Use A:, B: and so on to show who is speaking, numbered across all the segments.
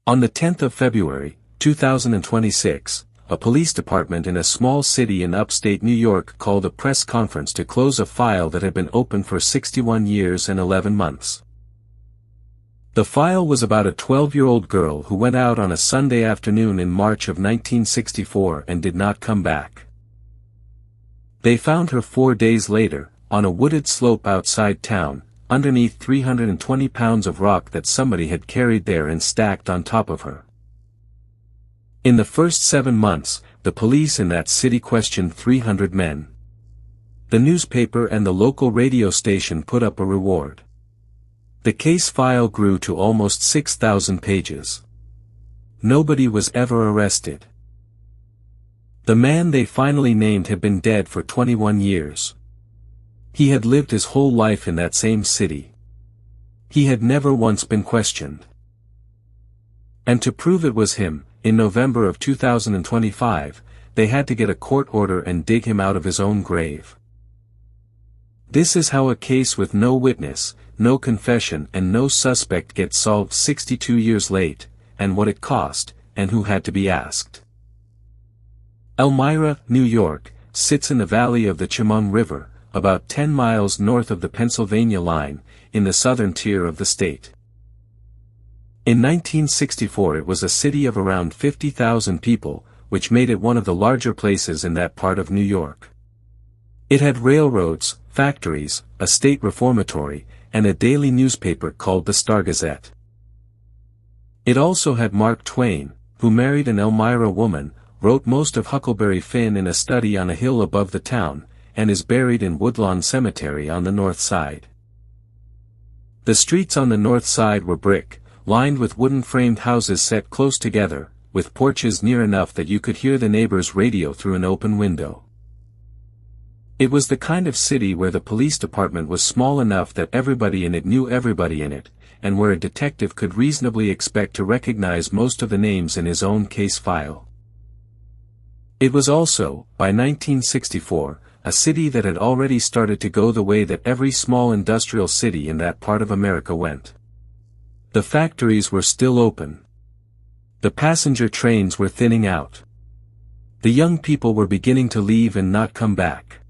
A: On the 10th of February, 2026, a police department in a small city in upstate New York called a press conference to close a file that had been open for 61 years and 11 months. The file was about a 12-year-old girl who went out on a Sunday afternoon in March of 1964 and did not come back. They found her 4 days later, on a wooded slope outside town, underneath 320 pounds of rock that somebody had carried there and stacked on top of her. In the first 7 months, the police in that city questioned 300 men. The newspaper and the local radio station put up a reward. The case file grew to almost 6,000 pages. Nobody was ever arrested. The man they finally named had been dead for 21 years. He had lived his whole life in that same city. He had never once been questioned. And to prove it was him, in November of 2025, they had to get a court order and dig him out of his own grave. This is how a case with no witness, no confession and no suspect gets solved 62 years late, and what it cost, and who had to be asked. Elmira, New York, sits in the valley of the Chemung River, about 10 miles north of the Pennsylvania line, in the southern tier of the state. In 1964 it was a city of around 50,000 people, which made it one of the larger places in that part of New York. It had railroads, factories, a state reformatory, and a daily newspaper called the Star-Gazette. It also had Mark Twain, who married an Elmira woman, wrote most of Huckleberry Finn in a study on a hill above the town, and is buried in Woodlawn Cemetery on the north side. The streets on the north side were brick, lined with wooden framed houses set close together, with porches near enough that you could hear the neighbor's radio through an open window. It was the kind of city where the police department was small enough that everybody in it knew everybody in it, and where a detective could reasonably expect to recognize most of the names in his own case file. It was also, by 1964, a city that had already started to go the way that every small industrial city in that part of America went. The factories were still open. The passenger trains were thinning out. The young people were beginning to leave and not come back.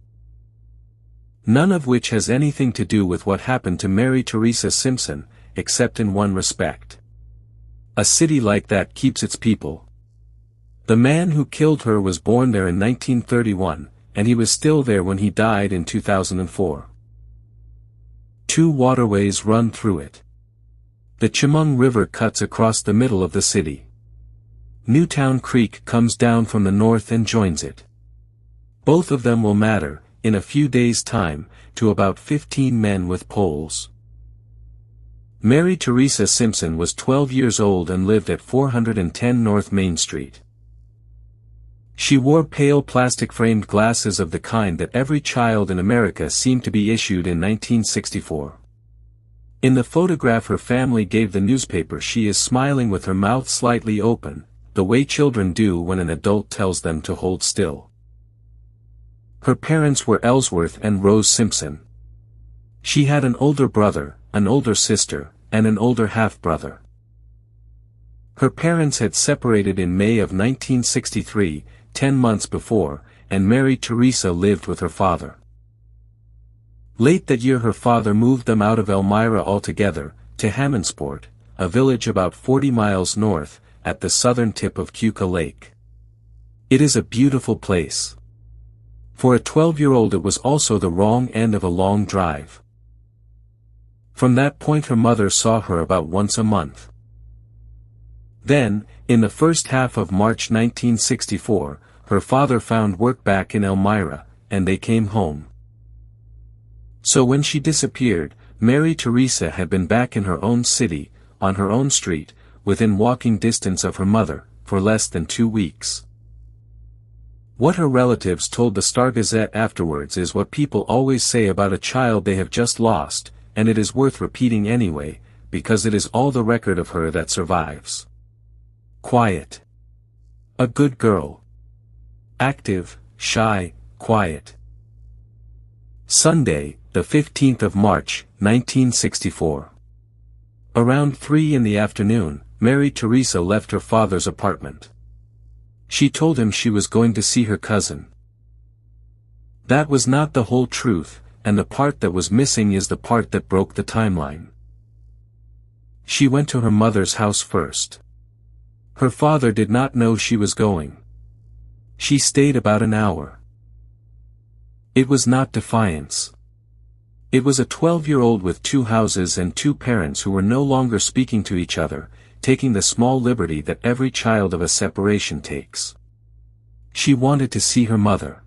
A: None of which has anything to do with what happened to Mary Theresa Simpson, except in one respect. A city like that keeps its people. The man who killed her was born there in 1931, and he was still there when he died in 2004. 2 waterways run through it. The Chemung River cuts across the middle of the city. Newtown Creek comes down from the north and joins it. Both of them will matter, in a few days' time, to about 15 men with poles. Mary Theresa Simpson was 12 years old and lived at 410 North Main Street. She wore pale plastic-framed glasses of the kind that every child in America seemed to be issued in 1964. In the photograph her family gave the newspaper she is smiling with her mouth slightly open, the way children do when an adult tells them to hold still. Her parents were Ellsworth and Rose Simpson. She had an older brother, an older sister, and an older half-brother. Her parents had separated in May of 1963, 10 months before, and Mary Theresa lived with her father. Late that year her father moved them out of Elmira altogether, to Hammondsport, a village about 40 miles north, at the southern tip of Keuka Lake. It is a beautiful place. For a 12-year-old it was also the wrong end of a long drive. From that point her mother saw her about once a month. Then, in the first half of March 1964, her father found work back in Elmira, and they came home. So when she disappeared, Mary Theresa had been back in her own city, on her own street, within walking distance of her mother, for less than 2 weeks. What her relatives told the Star-Gazette afterwards is what people always say about a child they have just lost, and it is worth repeating anyway, because it is all the record of her that survives. Quiet. A good girl. Active, shy, quiet. Sunday, the 15th of March, 1964. Around 3 in the afternoon, Mary Theresa left her father's apartment. She told him she was going to see her cousin. That was not the whole truth, and the part that was missing is the part that broke the timeline. She went to her mother's house first. Her father did not know she was going. She stayed about an hour. It was not defiance. It was a 12-year-old with 2 houses and 2 parents who were no longer speaking to each other, taking the small liberty that every child of a separation takes. She wanted to see her mother.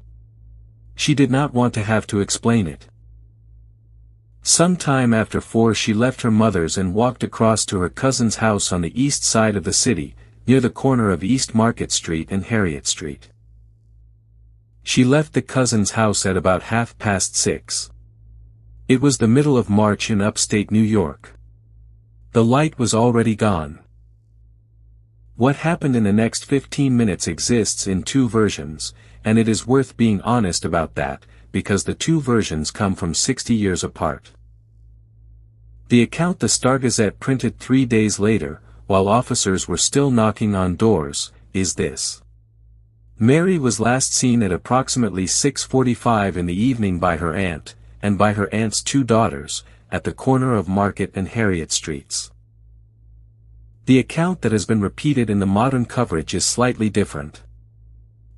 A: She did not want to have to explain it. Some time after 4 she left her mother's and walked across to her cousin's house on the east side of the city, near the corner of East Market Street and Harriet Street. She left the cousin's house at about 6:30. It was the middle of March in upstate New York. The light was already gone. What happened in the next 15 minutes exists in 2 versions, and it is worth being honest about that, because the 2 versions come from 60 years apart. The account the Star-Gazette printed 3 days later, while officers were still knocking on doors, is this. Mary was last seen at approximately 6:45 in the evening by her aunt, and by her aunt's 2 daughters, at the corner of Market and Harriet Streets. The account that has been repeated in the modern coverage is slightly different.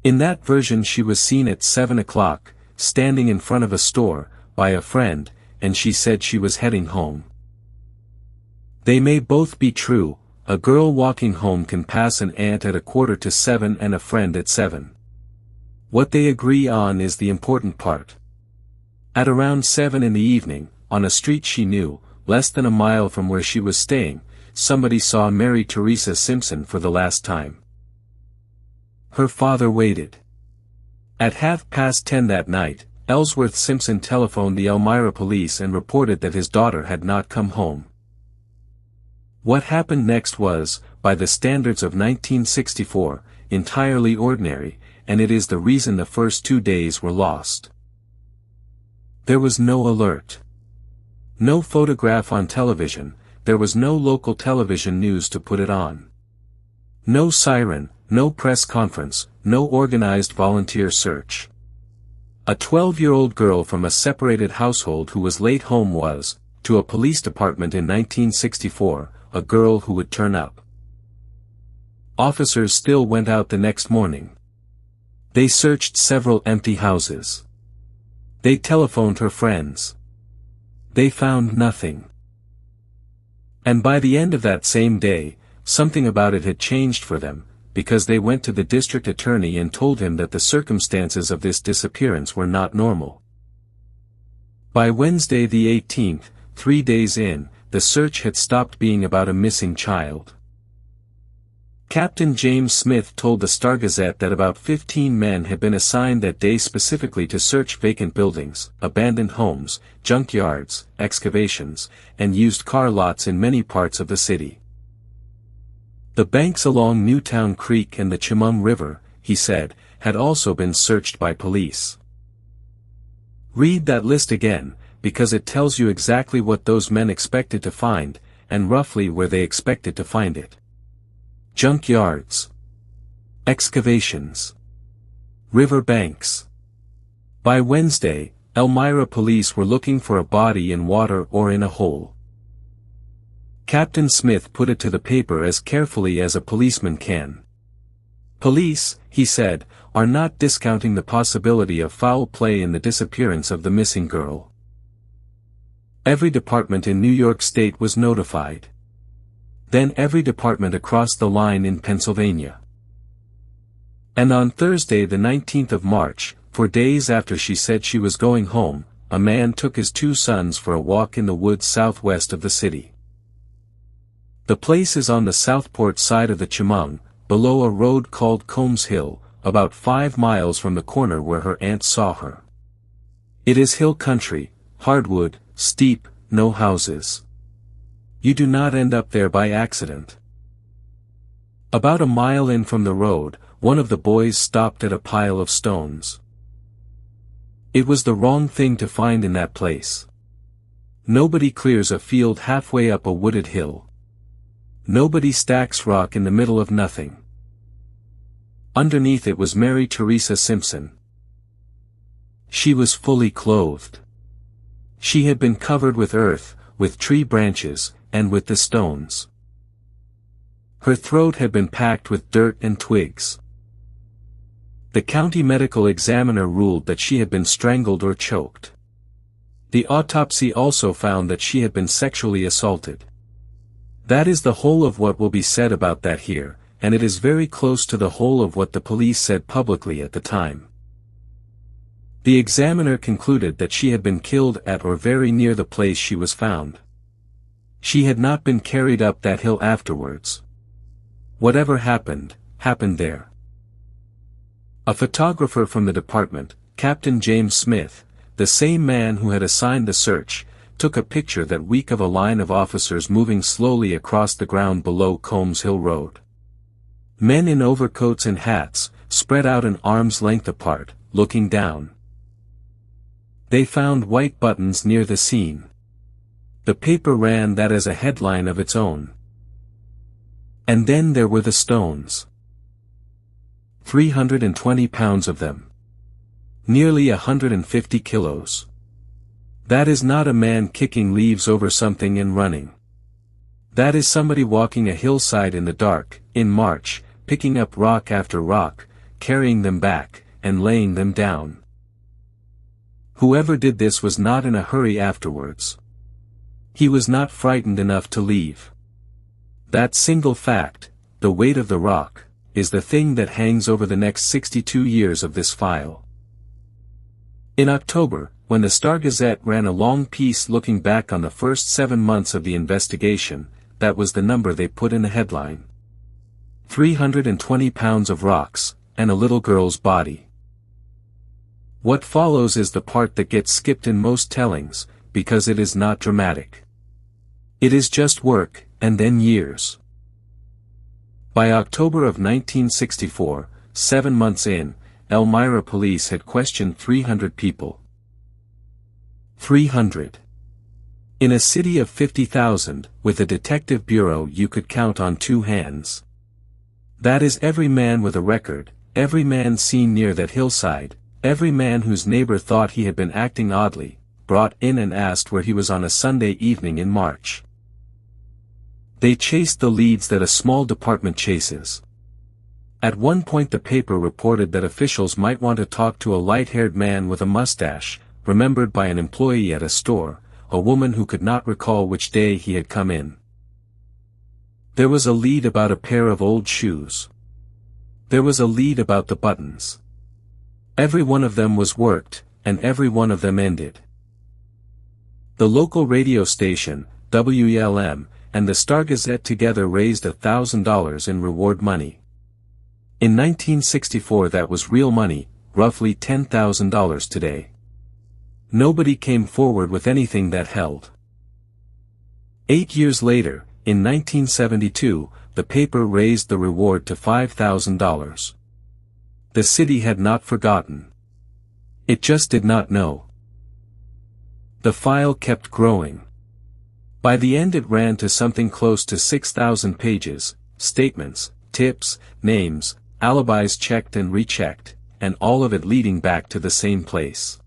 A: In that version she was seen at 7 o'clock, standing in front of a store, by a friend, and she said she was heading home. They may both be true. A girl walking home can pass an aunt at 6:45 and a friend at 7. What they agree on is the important part. At around 7 in the evening, on a street she knew, less than a mile from where she was staying, somebody saw Mary Theresa Simpson for the last time. Her father waited. At 10:30 that night, Ellsworth Simpson telephoned the Elmira police and reported that his daughter had not come home. What happened next was, by the standards of 1964, entirely ordinary, and it is the reason the first 2 days were lost. There was no alert. No photograph on television, there was no local television news to put it on. No siren, no press conference, no organized volunteer search. A 12-year-old girl from a separated household who was late home was, to a police department in 1964, a girl who would turn up. Officers still went out the next morning. They searched several empty houses. They telephoned her friends. They found nothing. And by the end of that same day, something about it had changed for them, because they went to the district attorney and told him that the circumstances of this disappearance were not normal. By Wednesday the 18th, 3 days in, the search had stopped being about a missing child. Captain James Smith told the Star-Gazette that about 15 men had been assigned that day specifically to search vacant buildings, abandoned homes, junkyards, excavations, and used car lots in many parts of the city. The banks along Newtown Creek and the Chemung River, he said, had also been searched by police. Read that list again, because it tells you exactly what those men expected to find, and roughly where they expected to find it. Junkyards. Excavations. River banks. By Wednesday, Elmira police were looking for a body in water or in a hole. Captain Smith put it to the paper as carefully as a policeman can. Police, he said, are not discounting the possibility of foul play in the disappearance of the missing girl. Every department in New York State was notified. Then every department across the line in Pennsylvania. And on Thursday the 19th of March, 4 days after she said she was going home, a man took his 2 sons for a walk in the woods southwest of the city. The place is on the Southport side of the Chemung, below a road called Combs Hill, about 5 miles from the corner where her aunt saw her. It is hill country, hardwood, steep, no houses. You do not end up there by accident. About a mile in from the road, one of the boys stopped at a pile of stones. It was the wrong thing to find in that place. Nobody clears a field halfway up a wooded hill. Nobody stacks rock in the middle of nothing. Underneath it was Mary Theresa Simpson. She was fully clothed. She had been covered with earth, with tree branches, and with the stones. Her throat had been packed with dirt and twigs. The county medical examiner ruled that she had been strangled or choked. The autopsy also found that she had been sexually assaulted. That is the whole of what will be said about that here, and it is very close to the whole of what the police said publicly at the time. The examiner concluded that she had been killed at or very near the place she was found. She had not been carried up that hill afterwards. Whatever happened, happened there. A photographer from the department, Captain James Smith, the same man who had assigned the search, took a picture that week of a line of officers moving slowly across the ground below Combs Hill Road. Men in overcoats and hats, spread out an arm's length apart, looking down. They found white buttons near the scene. The paper ran that as a headline of its own. And then there were the stones. 320 pounds of them. Nearly 150 kilos. That is not a man kicking leaves over something and running. That is somebody walking a hillside in the dark, in March, picking up rock after rock, carrying them back, and laying them down. Whoever did this was not in a hurry afterwards. He was not frightened enough to leave. That single fact, the weight of the rock, is the thing that hangs over the next 62 years of this file. In October, when the Star-Gazette ran a long piece looking back on the first 7 months of the investigation, that was the number they put in the headline. 320 pounds of rocks, and a little girl's body. What follows is the part that gets skipped in most tellings, because it is not dramatic. It is just work, and then years. By October of 1964, 7 months in, Elmira police had questioned 300 people. 300. In a city of 50,000, with a detective bureau you could count on 2 hands. That is every man with a record, every man seen near that hillside, every man whose neighbor thought he had been acting oddly, brought in and asked where he was on a Sunday evening in March. They chased the leads that a small department chases. At one point the paper reported that officials might want to talk to a light-haired man with a mustache, remembered by an employee at a store, a woman who could not recall which day he had come in. There was a lead about a pair of old shoes. There was a lead about the buttons. Every one of them was worked, and every one of them ended. The local radio station, WELM, and the Star-Gazette together raised $1,000 in reward money. In 1964 that was real money, roughly $10,000 today. Nobody came forward with anything that held. 8 years later, in 1972, the paper raised the reward to $5,000. The city had not forgotten. It just did not know. The file kept growing. By the end it ran to something close to 6,000 pages, statements, tips, names, alibis checked and rechecked, and all of it leading back to the same place.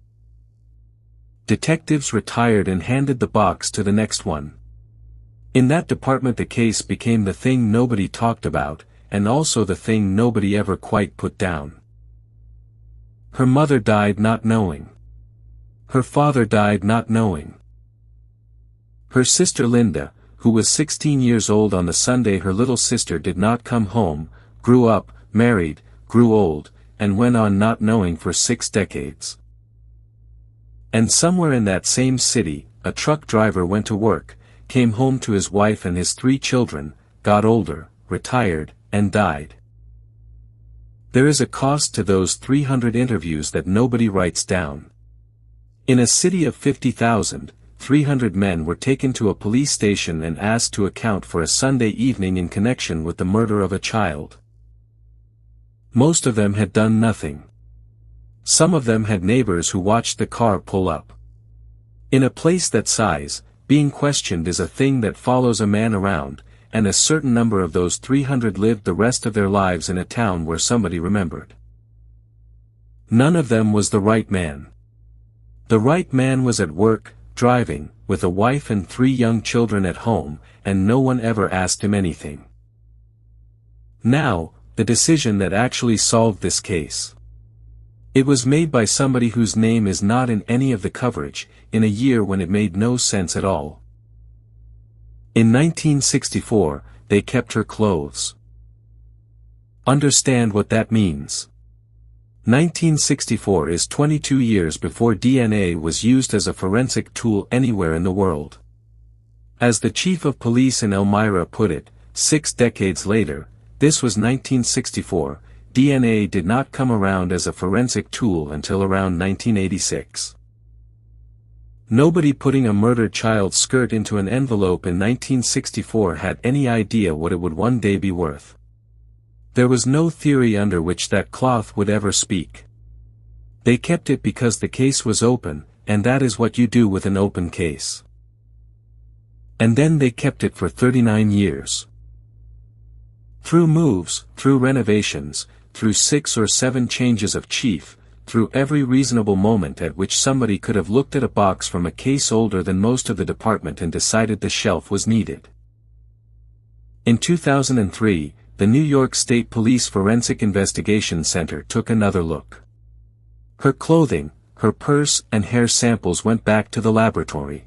A: Detectives retired and handed the box to the next one. In that department the case became the thing nobody talked about, and also the thing nobody ever quite put down. Her mother died not knowing. Her father died not knowing. Her sister Linda, who was 16 years old on the Sunday her little sister did not come home, grew up, married, grew old, and went on not knowing for 6 decades. And somewhere in that same city, a truck driver went to work, came home to his wife and his 3 children, got older, retired, and died. There is a cost to those 300 interviews that nobody writes down. In a city of 50,000, 300 men were taken to a police station and asked to account for a Sunday evening in connection with the murder of a child. Most of them had done nothing. Some of them had neighbors who watched the car pull up. In a place that size, being questioned is a thing that follows a man around, and a certain number of those 300 lived the rest of their lives in a town where somebody remembered. None of them was the right man. The right man was at work, driving, with a wife and 3 young children at home, and no one ever asked him anything. Now, the decision that actually solved this case. It was made by somebody whose name is not in any of the coverage, in a year when it made no sense at all. In 1964, they kept her clothes. Understand what that means. 1964 is 22 years before DNA was used as a forensic tool anywhere in the world. As the chief of police in Elmira put it, 6 decades later, this was 1964, DNA did not come around as a forensic tool until around 1986. Nobody putting a murdered child's skirt into an envelope in 1964 had any idea what it would one day be worth. There was no theory under which that cloth would ever speak. They kept it because the case was open, and that is what you do with an open case. And then they kept it for 39 years. Through moves, through renovations, through 6 or 7 changes of chief, through every reasonable moment at which somebody could have looked at a box from a case older than most of the department and decided the shelf was needed. In 2003, the New York State Police Forensic Investigation Center took another look. Her clothing, her purse and hair samples went back to the laboratory.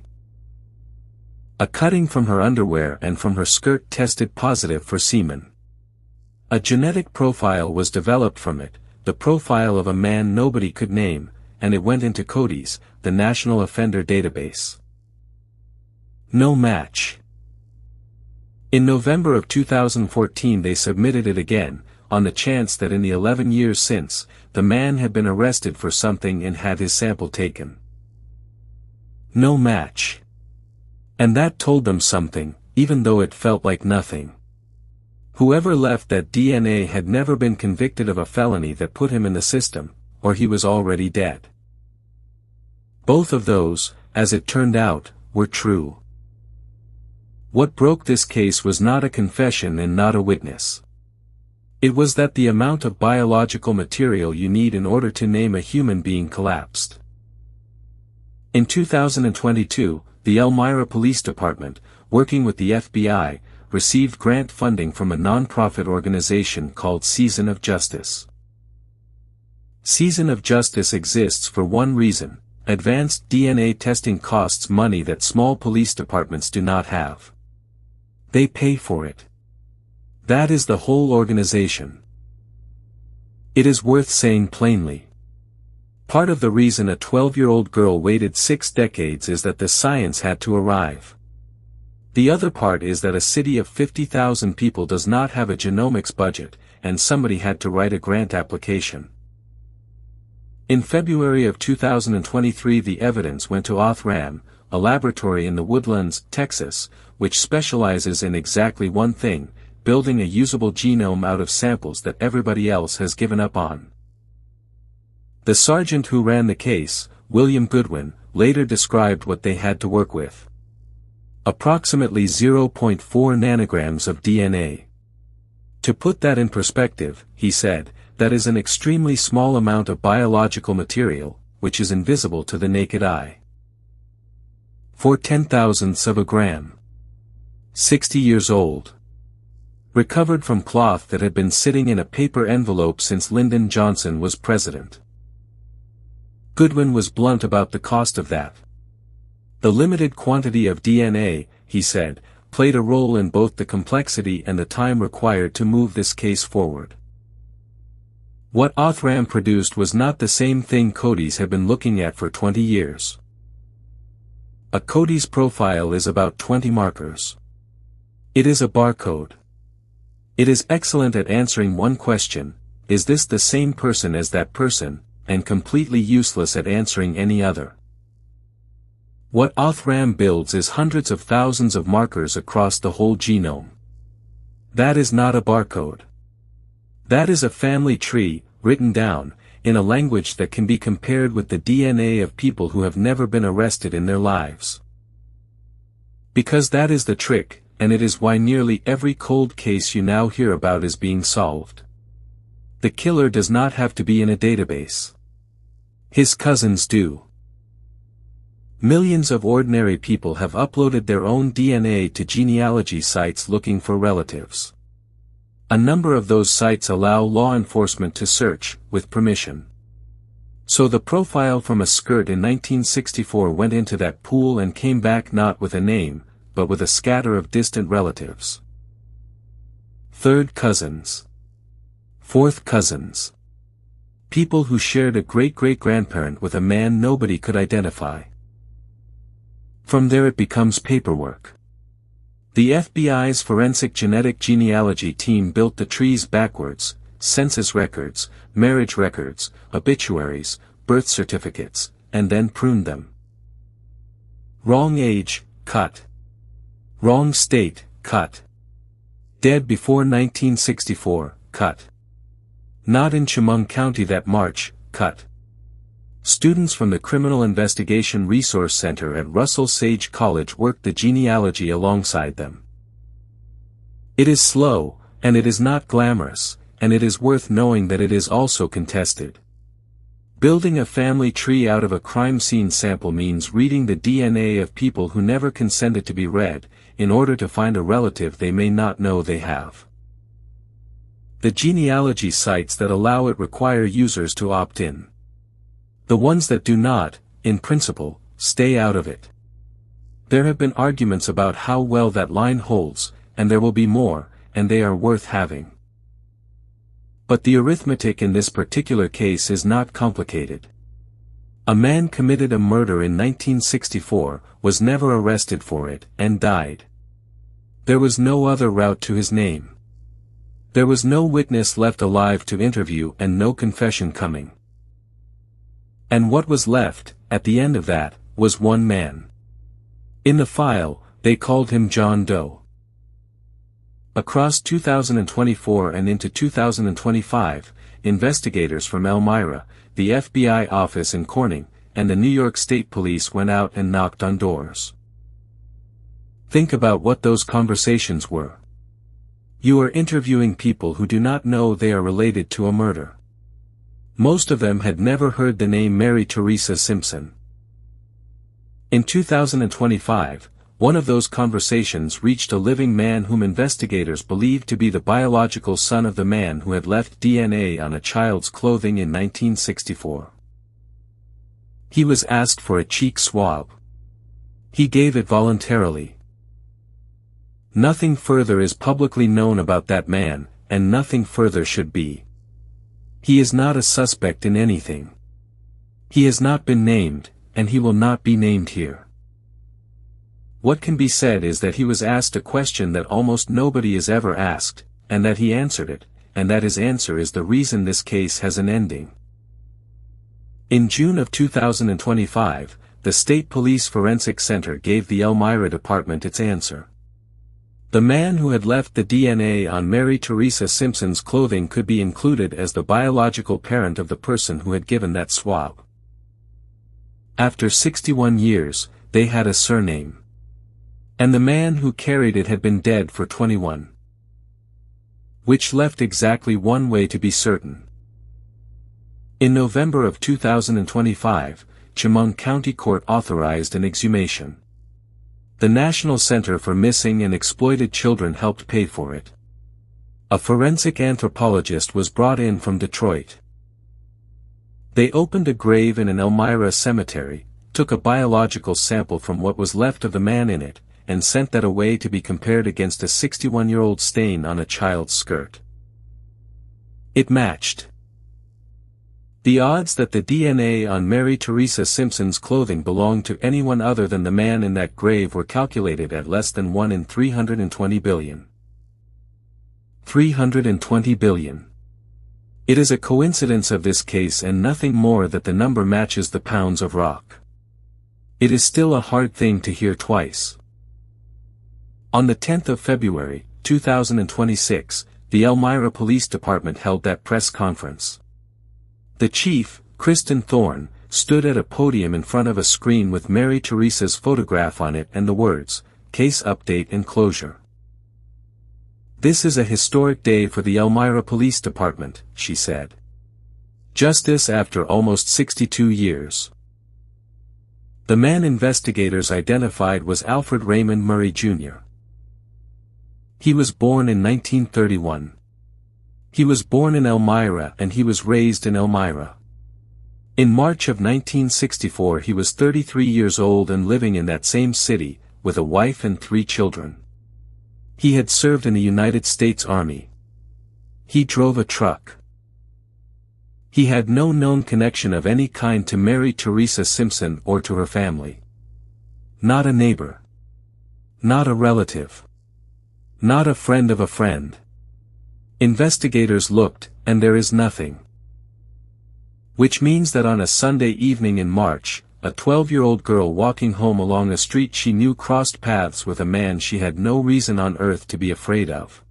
A: A cutting from her underwear and from her skirt tested positive for semen. A genetic profile was developed from it, the profile of a man nobody could name, and it went into CODIS, the National Offender Database. No match. In November of 2014 they submitted it again, on the chance that in the 11 years since, the man had been arrested for something and had his sample taken. No match. And that told them something, even though it felt like nothing. Whoever left that DNA had never been convicted of a felony that put him in the system, or he was already dead. Both of those, as it turned out, were true. What broke this case was not a confession and not a witness. It was that the amount of biological material you need in order to name a human being collapsed. In 2022, the Elmira Police Department, working with the FBI, received grant funding from a non-profit organization called Season of Justice. Season of Justice exists for one reason: advanced DNA testing costs money that small police departments do not have. They pay for it. That is the whole organization. It is worth saying plainly. Part of the reason a 12-year-old girl waited 6 decades is that the science had to arrive. The other part is that a city of 50,000 people does not have a genomics budget, and somebody had to write a grant application. In February of 2023 the evidence went to Othram, a laboratory in the Woodlands, Texas, which specializes in exactly one thing: building a usable genome out of samples that everybody else has given up on. The sergeant who ran the case, William Goodwin, later described what they had to work with. Approximately 0.4 nanograms of DNA. To put that in perspective, he said, that is an extremely small amount of biological material, which is invisible to the naked eye. 0.4 of a gram. 60 years old. Recovered from cloth that had been sitting in a paper envelope since Lyndon Johnson was president. Goodwin was blunt about the cost of that. The limited quantity of DNA, he said, played a role in both the complexity and the time required to move this case forward. What Othram produced was not the same thing CODIS had been looking at for 20 years. A CODIS profile is about 20 markers. It is a barcode. It is excellent at answering one question: is this the same person as that person, and completely useless at answering any other. What Othram builds is hundreds of thousands of markers across the whole genome. That is not a barcode. That is a family tree, written down, in a language that can be compared with the DNA of people who have never been arrested in their lives. Because that is the trick, and it is why nearly every cold case you now hear about is being solved. The killer does not have to be in a database. His cousins do. Millions of ordinary people have uploaded their own DNA to genealogy sites looking for relatives. A number of those sites allow law enforcement to search, with permission. So the profile from a skirt in 1964 went into that pool and came back not with a name, but with a scatter of distant relatives. Third cousins. Fourth cousins. People who shared a great-great-grandparent with a man nobody could identify. From there it becomes paperwork. The FBI's forensic genetic genealogy team built the trees backwards: census records, marriage records, obituaries, birth certificates, and then pruned them. Wrong age, cut. Wrong state, cut. Dead before 1964, cut. Not in Chemung County that March, cut. Students from the Criminal Investigation Resource Center at Russell Sage College worked the genealogy alongside them. It is slow, and it is not glamorous, and it is worth knowing that it is also contested. Building a family tree out of a crime scene sample means reading the DNA of people who never consented to be read, in order to find a relative they may not know they have. The genealogy sites that allow it require users to opt in. The ones that do not, in principle, stay out of it. There have been arguments about how well that line holds, and there will be more, and they are worth having. But the arithmetic in this particular case is not complicated. A man committed a murder in 1964, was never arrested for it, and died. There was no other route to his name. There was no witness left alive to interview and no confession coming. And what was left, at the end of that, was one man. In the file, they called him John Doe. Across 2024 and into 2025, investigators from Elmira, the FBI office in Corning, and the New York State Police went out and knocked on doors. Think about what those conversations were. You are interviewing people who do not know they are related to a murder. Most of them had never heard the name Mary Theresa Simpson. In 2025, one of those conversations reached a living man whom investigators believed to be the biological son of the man who had left DNA on a child's clothing in 1964. He was asked for a cheek swab. He gave it voluntarily. Nothing further is publicly known about that man, and nothing further should be. He is not a suspect in anything. He has not been named, and he will not be named here. What can be said is that he was asked a question that almost nobody is ever asked, and that he answered it, and that his answer is the reason this case has an ending. In June of 2025, the State Police Forensic Center gave the Elmira Department its answer. The man who had left the DNA on Mary Theresa Simpson's clothing could be included as the biological parent of the person who had given that swab. After 61 years, they had a surname. And the man who carried it had been dead for 21. Which left exactly one way to be certain. In November of 2025, Chemung County Court authorized an exhumation. The National Center for Missing and Exploited Children helped pay for it. A forensic anthropologist was brought in from Detroit. They opened a grave in an Elmira cemetery, took a biological sample from what was left of the man in it, and sent that away to be compared against a 61-year-old stain on a child's skirt. It matched. The odds that the DNA on Mary Theresa Simpson's clothing belonged to anyone other than the man in that grave were calculated at less than 1 in 320 billion. 320 billion. It is a coincidence of this case and nothing more that the number matches the pounds of rock. It is still a hard thing to hear twice. On the 10th of February, 2026, the Elmira Police Department held that press conference. The chief, Kristen Thorne, stood at a podium in front of a screen with Mary Theresa's photograph on it and the words, "Case Update and Closure." "This is a historic day for the Elmira Police Department," she said. "Justice after almost 62 years." The man investigators identified was Alfred Raymond Murray, Jr. He was born in 1931. He was born in Elmira and he was raised in Elmira. In March of 1964 he was 33 years old and living in that same city, with a wife and 3 children. He had served in the United States Army. He drove a truck. He had no known connection of any kind to Mary Theresa Simpson or to her family. Not a neighbor. Not a relative. Not a friend of a friend. Investigators looked, and there is nothing. Which means that on a Sunday evening in March, a 12-year-old girl walking home along a street she knew crossed paths with a man she had no reason on earth to be afraid of.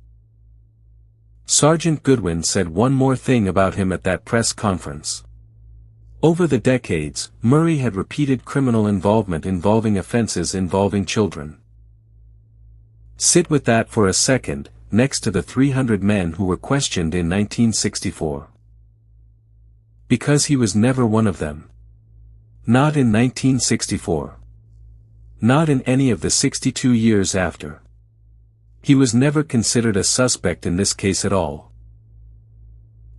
A: Sergeant Goodwin said one more thing about him at that press conference. Over the decades, Murray had repeated criminal involvement involving offenses involving children. Sit with that for a second, next to the 300 men who were questioned in 1964. Because he was never one of them. Not in 1964. Not in any of the 62 years after. He was never considered a suspect in this case at all.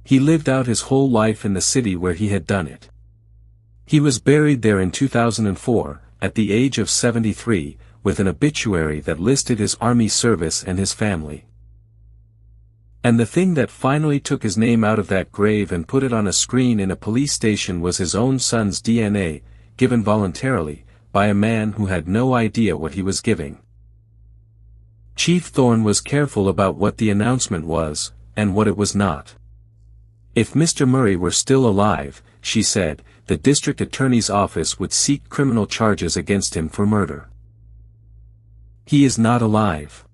A: He lived out his whole life in the city where he had done it. He was buried there in 2004, at the age of 73, with an obituary that listed his army service and his family. And the thing that finally took his name out of that grave and put it on a screen in a police station was his own son's DNA, given voluntarily, by a man who had no idea what he was giving. Chief Thorne was careful about what the announcement was, and what it was not. If Mr. Murray were still alive, she said, the district attorney's office would seek criminal charges against him for murder. He is not alive.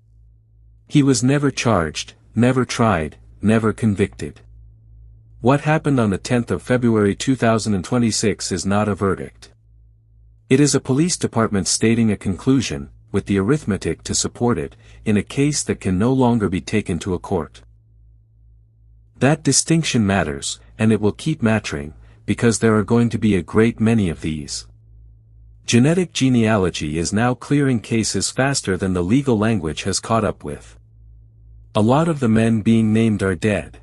A: He was never charged, never tried, never convicted. What happened on the 10th of February 2026 is not a verdict. It is a police department stating a conclusion, with the arithmetic to support it, in a case that can no longer be taken to a court. That distinction matters, and it will keep mattering, because there are going to be a great many of these. Genetic genealogy is now clearing cases faster than the legal language has caught up with. A lot of the men being named are dead.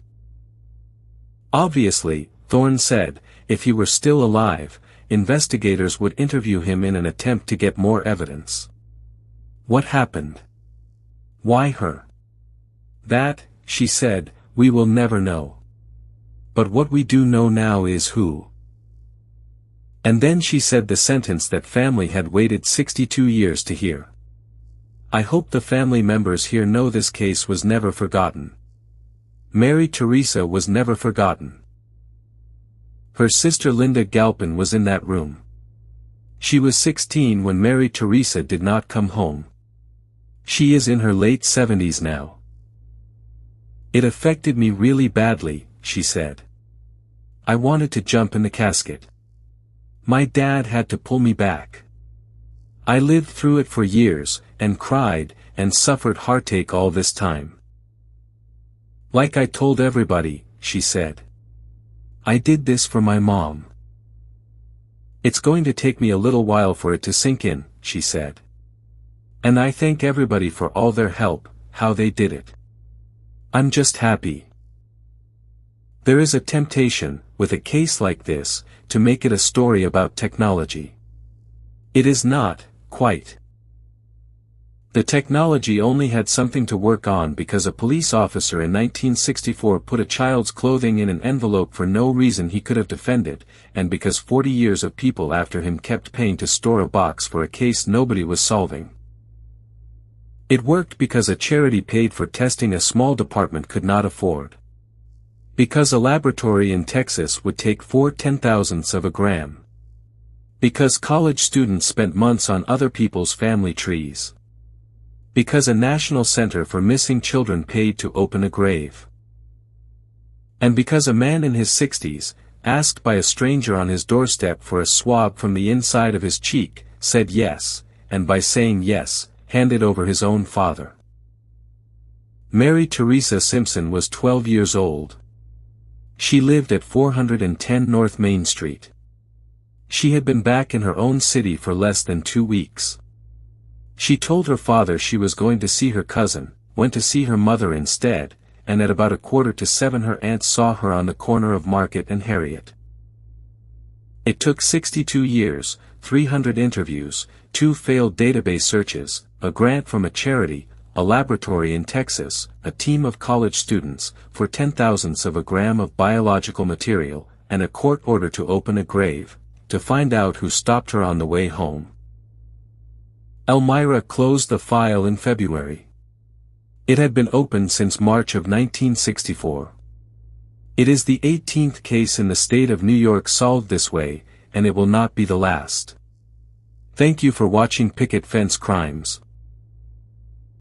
A: Obviously, Thorne said, if he were still alive, investigators would interview him in an attempt to get more evidence. What happened? Why her? That, she said, we will never know. But what we do know now is who. And then she said the sentence that family had waited 62 years to hear. I hope the family members here know this case was never forgotten. Mary Theresa was never forgotten. Her sister Linda Galpin was in that room. She was 16 when Mary Theresa did not come home. She is in her late 70s now. It affected me really badly, she said. I wanted to jump in the casket. My dad had to pull me back. I lived through it for years, and cried, and suffered heartache all this time. Like I told everybody, she said. I did this for my mom. It's going to take me a little while for it to sink in, she said. And I thank everybody for all their help, how they did it. I'm just happy. There is a temptation, with a case like this, to make it a story about technology. It is not, quite. The technology only had something to work on because a police officer in 1964 put a child's clothing in an envelope for no reason he could have defended, and because 40 years of people after him kept paying to store a box for a case nobody was solving. It worked because a charity paid for testing a small department could not afford. Because a laboratory in Texas would take 4 10,000ths of a gram. Because college students spent months on other people's family trees. Because a national center for missing children paid to open a grave. And because a man in his 60s, asked by a stranger on his doorstep for a swab from the inside of his cheek, said yes, and by saying yes, handed over his own father. Mary Theresa Simpson was 12 years old. She lived at 410 North Main Street. She had been back in her own city for less than 2 weeks. She told her father she was going to see her cousin, went to see her mother instead, and at about 6:45 her aunt saw her on the corner of Market and Harriet. It took 62 years, 300 interviews, 2 failed database searches, a grant from a charity, a laboratory in Texas, a team of college students, for 10,000ths of a gram of biological material, and a court order to open a grave, to find out who stopped her on the way home. Elmira closed the file in February. It had been open since March of 1964. It is the 18th case in the state of New York solved this way, and it will not be the last. Thank you for watching Picket Fence Crimes.